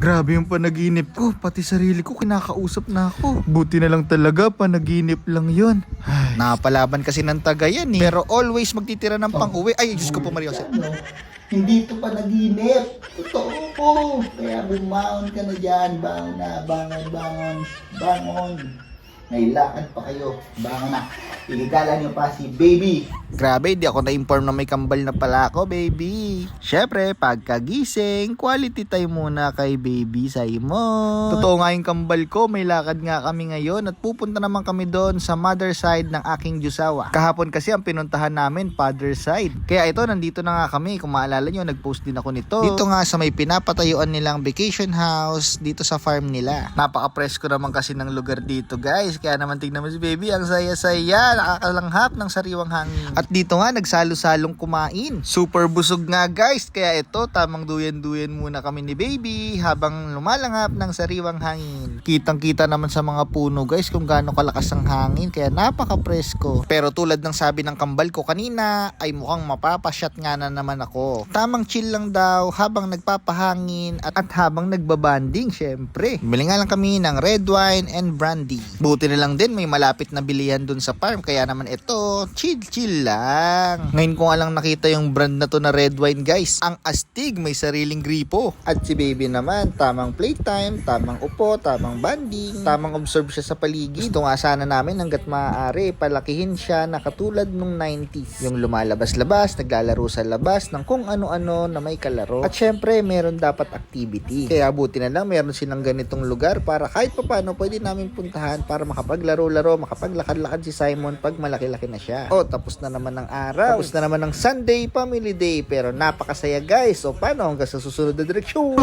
Grabe yung panaginip ko, pati sarili ko kinakausap na ako. Buti na lang talaga, panaginip lang yun. Napalaban kasi ng Tagayan eh. Pero always magtitira ng pang-uwi. Ay, Diyos ko po, Maria Jose. Ano? Hindi ito panaginip. Totoo po. Kaya bumangon ka na dyan. Bangon na, bangon. May lakad pa kayo. Bangon na. Iligala niyo pa si baby. Grabe, di ako na-inform na may kambal na pala ako, baby. Syempre, pagkagising, quality time muna kay baby Simon. Totoo nga yung kambal ko, may lakad nga kami ngayon at pupunta naman kami doon sa mother side ng aking Jusawa. Kahapon kasi ang pinuntahan namin, father side. Kaya ito, nandito na nga kami. Kung maalala nyo, nag-post din ako nito. Dito nga sa may pinapatayuan nilang vacation house, dito sa farm nila. Napaka-presko naman kasi ng lugar dito, guys. Kaya naman tignan mo si baby, ang saya-saya, nakakalanghap ng sariwang hangin. At dito nga, nagsalo-salong kumain. Super busog nga, guys. Kaya ito, tamang duyan-duyan muna kami ni baby habang lumalanghap ng sariwang hangin. Kitang-kita naman sa mga puno, guys, kung gaano kalakas ang hangin. Kaya napaka-presko. Pero tulad ng sabi ng kambal ko kanina, ay mukhang mapapasyat nga na naman ako. Tamang chill lang daw habang nagpapahangin at habang nagbabanding, syempre. Bili nga lang kami ng red wine and brandy. Buti na lang din may malapit na bilihan dun sa farm, kaya naman ito, chill lang. Ngayon ko nga lang nakita yung brand na to na red wine, guys. Ang astig, may sariling gripo. At si baby naman, tamang playtime, tamang upo, tamang banding, tamang observe siya sa paligid. Gusto nga sana namin hanggat maaari, palakihin siya na katulad nung 90s. Yung lumalabas-labas, naglalaro sa labas ng kung ano-ano na may kalaro. At syempre, meron dapat activity. Kaya buti na lang meron silang ganitong lugar para kahit paano pwede namin puntahan para makapaglaro-laro, makapaglakad-lakad si Simon pag malaki-laki na siya. O, tapos na naman ng araw. Tapos na naman ng Sunday, Family Day. Pero napakasaya, guys. So, paano hanggang sa susunod na direksyon?